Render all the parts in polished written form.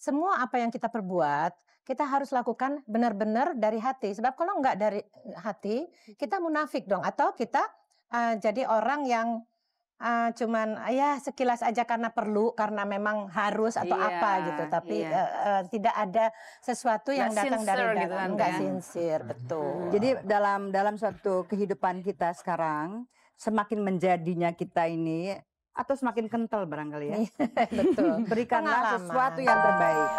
semua apa yang kita perbuat, kita harus lakukan benar-benar dari hati. Sebab kalau nggak dari hati, kita munafik dong. Atau kita jadi orang yang cuman ya sekilas aja karena perlu, karena memang harus atau Iya, apa gitu. Tapi iya. tidak ada sesuatu Nggak yang datang dari sincere gitu dalam, Tante nggak ya. sincere, betul. Jadi dalam suatu kehidupan kita sekarang, semakin menjadinya kita ini atau semakin kental barangkali ya. Betul. Berikanlah Pengalaman. sesuatu yang terbaik.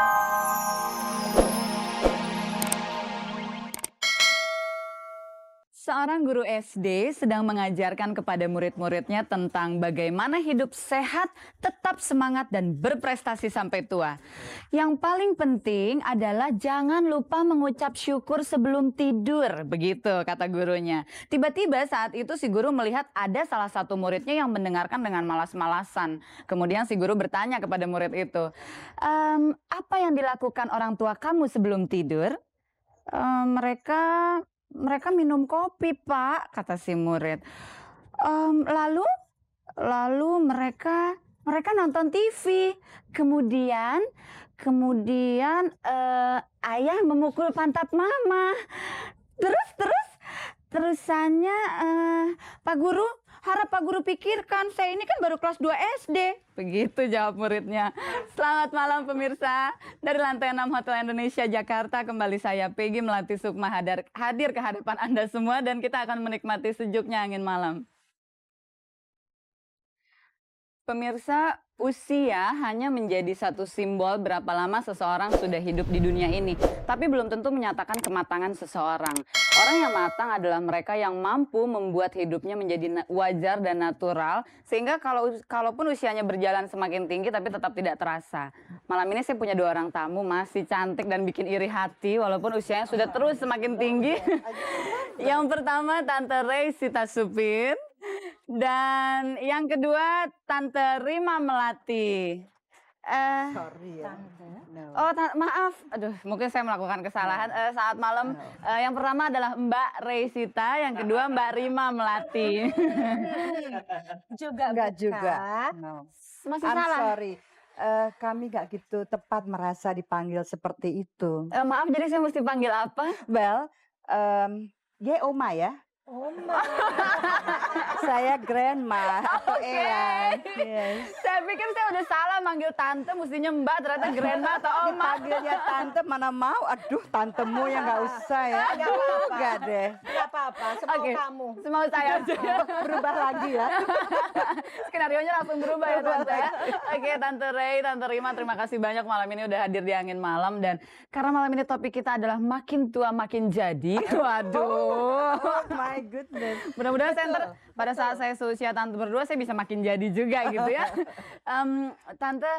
Seorang guru SD sedang mengajarkan kepada murid-muridnya tentang bagaimana hidup sehat, tetap semangat dan berprestasi sampai tua. Yang paling penting adalah jangan lupa mengucap syukur sebelum tidur, begitu kata gurunya. Tiba-tiba saat itu si guru melihat ada salah satu muridnya yang mendengarkan dengan malas-malasan. Kemudian si guru bertanya kepada murid itu, apa yang dilakukan orang tua kamu sebelum tidur? Mereka minum kopi, Pak, kata si murid. Lalu mereka nonton TV. Kemudian ayah memukul pantat mama. Terusannya, Pak Guru, harap Pak Guru pikirkan, saya ini kan baru kelas 2 SD. Begitu jawab muridnya. Selamat malam pemirsa. Dari lantai 6 Hotel Indonesia Jakarta, kembali saya Peggy Melati Sukma hadir ke hadapan Anda semua dan kita akan menikmati sejuknya angin malam. Pemirsa, usia hanya menjadi satu simbol berapa lama seseorang sudah hidup di dunia ini. Tapi belum tentu menyatakan kematangan seseorang. Orang yang matang adalah mereka yang mampu membuat hidupnya menjadi wajar dan natural. Sehingga kalaupun usianya berjalan semakin tinggi tapi tetap tidak terasa. Malam ini saya punya 2 orang tamu masih cantik dan bikin iri hati walaupun usianya sudah terus semakin tinggi. Yang pertama Tante Ray Sitasupin. Dan yang kedua Tante Rima Melati. Sorry ya. Oh maaf, aduh mungkin saya melakukan kesalahan. Saat malam yang pertama adalah Mbak Reysita, yang kedua Mbak Rima Melati. Juga Enggak bukan. juga. No. Masih I'm salah. sorry. Kami gak gitu tepat merasa dipanggil seperti itu. Maaf, jadi saya mesti panggil apa? Well, dia Oma ya. Oma. Saya grandma atau Oke. Eyang. Yes. Saya pikir saya udah salah manggil tante, mestinya Mbak, ternyata grandma atau Oma. Dipanggilnya tante mana mau. Aduh, tantemu yang gak usah ya. Nggak apa-apa. Enggak deh. Nggak apa-apa, semau Oke. kamu. Semau saya aja. Berubah lagi ya. Skenario-nya langsung berubah ya Tante ya. Oke, Tante Ray, Tante Rima, terima kasih banyak malam ini udah hadir di Angin Malam. Dan karena malam ini topik kita adalah makin tua makin jadi. Waduh. Oh my goodness. Mudah-mudahan saya pada saat saya seusia Tante berdua saya bisa makin jadi juga gitu ya. Tante,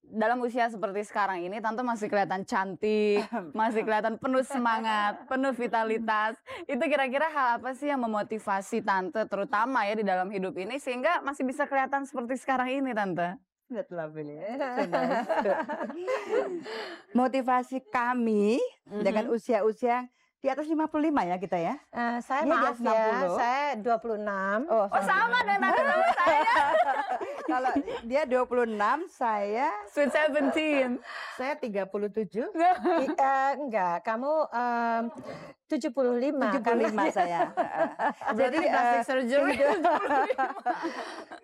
dalam usia seperti sekarang ini Tante masih kelihatan cantik, masih kelihatan penuh semangat, penuh vitalitas. Itu kira-kira hal apa sih yang memotivasi Tante terutama ya di dalam hidup ini sehingga masih bisa kelihatan seperti sekarang ini Tante? That's lovely. So nice. Motivasi kami dengan usia-usia di atas 55 ya kita ya. Saya Dia di maaf atas ya, 60. saya 26. Oh, Oh sama dengan Tante sama saya. kalau dia 26, Sweet 17. saya 37. Enggak, kamu 75. 75 saya. Jadi plastic surgery.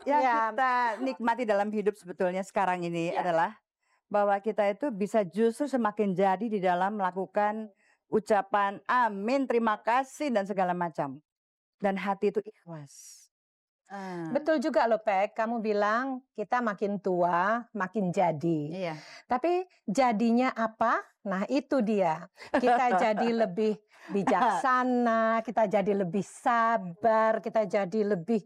Yang Ya. kita nikmati dalam hidup sebetulnya sekarang ini adalah bahwa kita itu bisa justru semakin jadi di dalam melakukan ucapan amin, terima kasih dan segala macam. Dan hati itu ikhlas. Betul juga loh Pek, kamu bilang kita makin tua, makin jadi. Iya. Tapi jadinya apa? Nah itu dia. Kita jadi lebih bijaksana, kita jadi lebih sabar, kita jadi lebih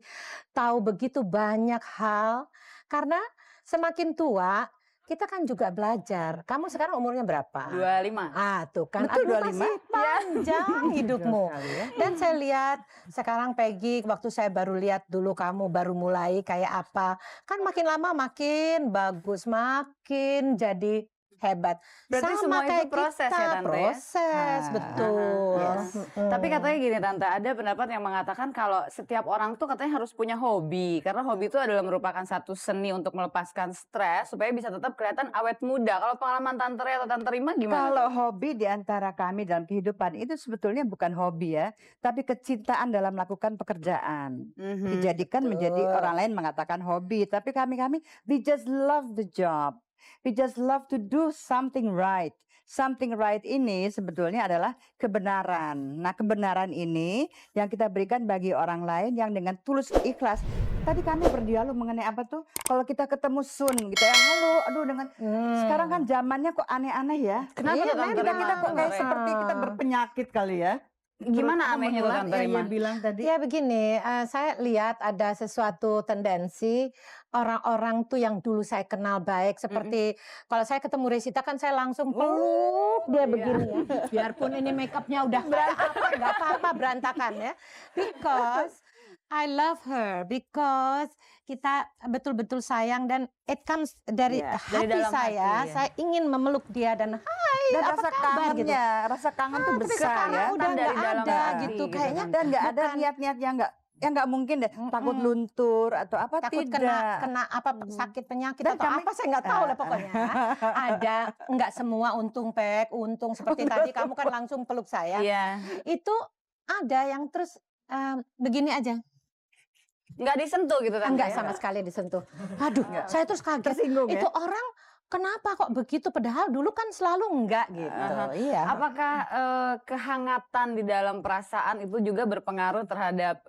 tahu begitu banyak hal. Karena semakin tua, kita kan juga belajar. Kamu sekarang umurnya berapa? 25. Tuh kan. Betul, Aduh, 25. masih panjang hidupmu. Sekali ya. Dan saya lihat sekarang Peggy, waktu saya baru lihat dulu kamu baru mulai kayak apa. Kan makin lama makin bagus, makin jadi hebat. Berarti Sama semua itu kayak proses ya, kita, Tante, ya? proses, Ah, betul. yes. Tapi katanya gini Tante, ada pendapat yang mengatakan kalau setiap orang tuh katanya harus punya hobi. Karena hobi itu adalah merupakan satu seni untuk melepaskan stres supaya bisa tetap kelihatan awet muda. Kalau pengalaman Tante Re atau Tante Rima gimana? Kalau hobi di antara kami dalam kehidupan itu sebetulnya bukan hobi ya, tapi kecintaan dalam melakukan pekerjaan. Mhm. Dijadikan menjadi Betul. orang lain mengatakan hobi, tapi kami we just love the job. We just love to do something right. Something right ini sebetulnya adalah kebenaran. Nah, kebenaran ini yang kita berikan bagi orang lain yang dengan tulus ikhlas. Tadi kami berdialog mengenai apa tuh? Kalau kita ketemu Sun gitu ya, halo, aduh dengan sekarang kan zamannya kok aneh-aneh ya. Kenapa Iya, tuh Tante Kita Rima? kok kayak Memang. seperti kita berpenyakit kali ya. Gimana anehnya tuh Menular, Tante yang Rima? ia bilang tadi. Ya begini, saya lihat ada sesuatu tendensi orang-orang tuh yang dulu saya kenal baik seperti kalau saya ketemu Resita kan saya langsung peluk dia begini ya. Biarpun ini makeupnya udah kayak apa, nggak apa-apa berantakan ya. Because I love her, because kita betul-betul sayang dan it comes dari Iya, hati dari dalam saya. hati, ya. Saya ingin memeluk dia dan hai, Dan apa rasa kabar gitu. kangennya, rasa kangen tuh Tapi besar sekarang ya. udah Dari nggak dalam ada hati gitu gitu kayaknya. kan. Dan nggak ada Bukan. niat-niat yang nggak mungkin deh. Takut luntur atau apa Takut tidak. kena apa sakit penyakit Dan atau kami- apa saya nggak tahu lah pokoknya. Ada nggak semua untung untung seperti tadi kamu kan langsung peluk saya. Iya. Itu ada yang terus begini aja, Nggak disentuh gitu Tante. enggak ya? sama sekali disentuh. Aduh, saya terus kaget. Tersinggung ya. Itu orang kenapa kok begitu padahal dulu kan selalu enggak gitu. Aha. Iya. Apakah kehangatan di dalam perasaan itu juga berpengaruh terhadap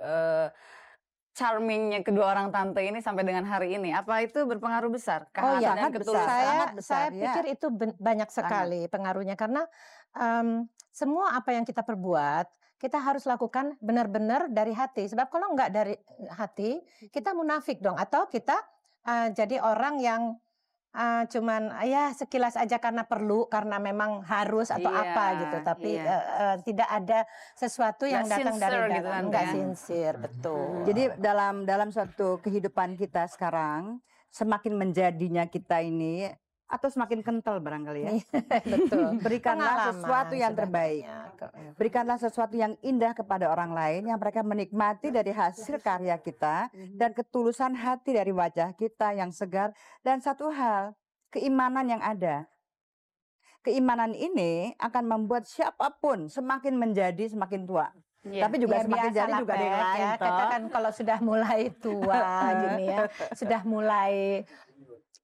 charmingnya kedua orang tante ini sampai dengan hari ini? Apa itu berpengaruh besar? Oh Kehangatan iya, dan sangat besar. ketulusan? Sangat besar, Saya ya. pikir itu banyak sekali pengaruhnya karena semua apa yang kita perbuat kita harus lakukan benar-benar dari hati. Sebab kalau nggak dari hati, kita munafik dong. Atau kita jadi orang yang cuman ya sekilas aja karena perlu, karena memang harus atau Iya, apa gitu. Tapi iya. tidak ada sesuatu yang Nggak datang dari sincere dalam. gitu kan, Nggak ya. sincere, betul. Jadi dalam suatu kehidupan kita sekarang, semakin menjadinya kita ini atau semakin kental barangkali ya. Betul. Berikanlah Pengalaman sesuatu yang sudah terbaik. banyak. Berikanlah sesuatu yang indah kepada orang lain yang mereka menikmati dari hasil karya kita dan ketulusan hati dari wajah kita yang segar. Dan satu hal, keimanan yang ada. Keimanan ini akan membuat siapapun semakin menjadi semakin tua. Iya. Tapi juga Ya, semakin jadi biasalah, juga ada yang Pek, lain. ya. toh. Kita kan kalau sudah mulai tua gini ya, sudah mulai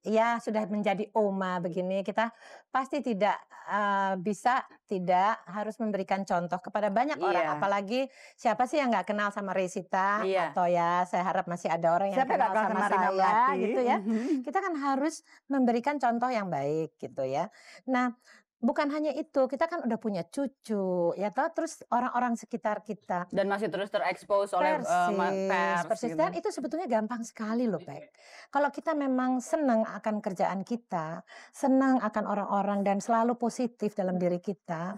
ya sudah menjadi oma begini, kita pasti tidak tidak harus memberikan contoh kepada banyak orang. Iya. Apalagi siapa sih yang nggak kenal sama Resita? Iya. Atau ya saya harap masih ada orang yang Siapa kenal nggak sama kenal Rima saya Melati? gitu ya. Kita kan harus memberikan contoh yang baik gitu ya. Nah, bukan hanya itu, kita kan udah punya cucu, ya toh, terus orang-orang sekitar kita. Dan masih terus terekspos oleh pers. Persis. Dan itu sebetulnya gampang sekali loh, Pek. Kalau kita memang senang akan kerjaan kita, senang akan orang-orang dan selalu positif dalam diri kita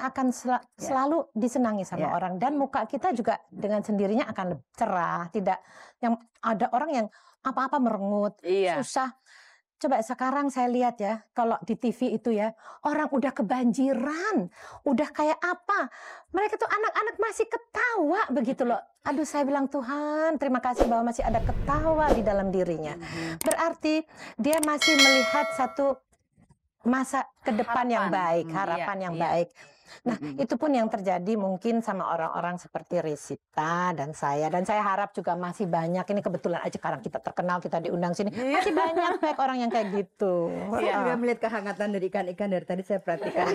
akan selalu disenangi sama Ya. orang dan muka kita juga dengan sendirinya akan lebih cerah. Tidak yang ada orang yang apa-apa merengut, Iya. susah. Coba sekarang saya lihat ya, kalau di TV itu ya, orang udah kebanjiran, udah kayak apa. Mereka tuh anak-anak masih ketawa begitu loh. Aduh, saya bilang Tuhan, terima kasih bahwa masih ada ketawa di dalam dirinya. Berarti dia masih melihat satu masa ke depan yang baik, harapan yang baik. Nah, itu pun yang terjadi mungkin sama orang-orang seperti Resita dan saya. Dan saya harap juga masih banyak, ini kebetulan aja sekarang kita terkenal, kita diundang sini. Masih banyak Pek, orang yang kayak gitu. Saya juga melihat kehangatan dari ikan-ikan dari tadi saya perhatikan.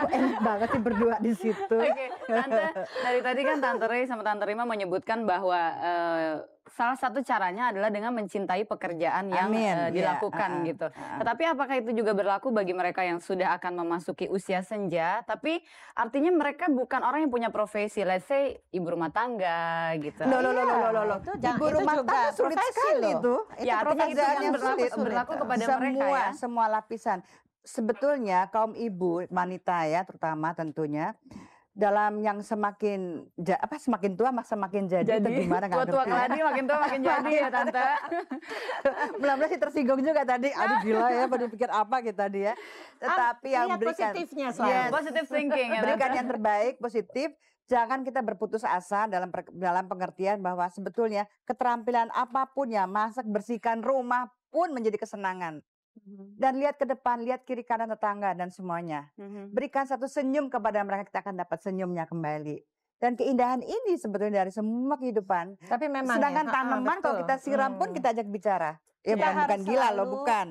Kok enak banget sih berdua di situ. Oke, Tante, dari tadi kan Tante Rey sama Tante Rima menyebutkan bahwa salah satu caranya adalah dengan mencintai pekerjaan yang Amin. dilakukan Ya, gitu. Tetapi apakah itu juga berlaku bagi mereka yang sudah akan memasuki usia senja, tapi artinya mereka bukan orang yang punya profesi, let's say ibu rumah tangga gitu. Loh, Itu jangan- ibu itu rumah juga tangga sulit profesi sekali loh. itu. Ya, artinya itu pekerjaan yang yang berlaku, sulit. berlaku kepada semua, mereka ya. Semua lapisan. Sebetulnya kaum ibu, wanita ya terutama tentunya, dalam yang semakin semakin tua semakin jadi atau gimana nggak tua-tua ngerti ya. tadi makin tua makin jadi ya tante. Benar-benar sih tersinggung juga tadi. Aduh gila ya, pada pikir apa kita tadi ya. Tetapi yang lihat berikan positifnya selalu. Yes. Positive thinking ya berikan tante. yang terbaik, positif. Jangan kita berputus asa dalam pengertian bahwa sebetulnya keterampilan apapun ya, masak, bersihkan rumah pun menjadi kesenangan. Dan lihat ke depan, lihat kiri kanan tetangga dan semuanya. Berikan satu senyum kepada mereka, kita akan dapat senyumnya kembali. Dan keindahan ini sebetulnya dari semua kehidupan. Tapi memang Sedangkan ya, tanaman kalau betul. kita siram pun kita ajak bicara. Ya Kita bukan harus gila loh, selalu- bukan.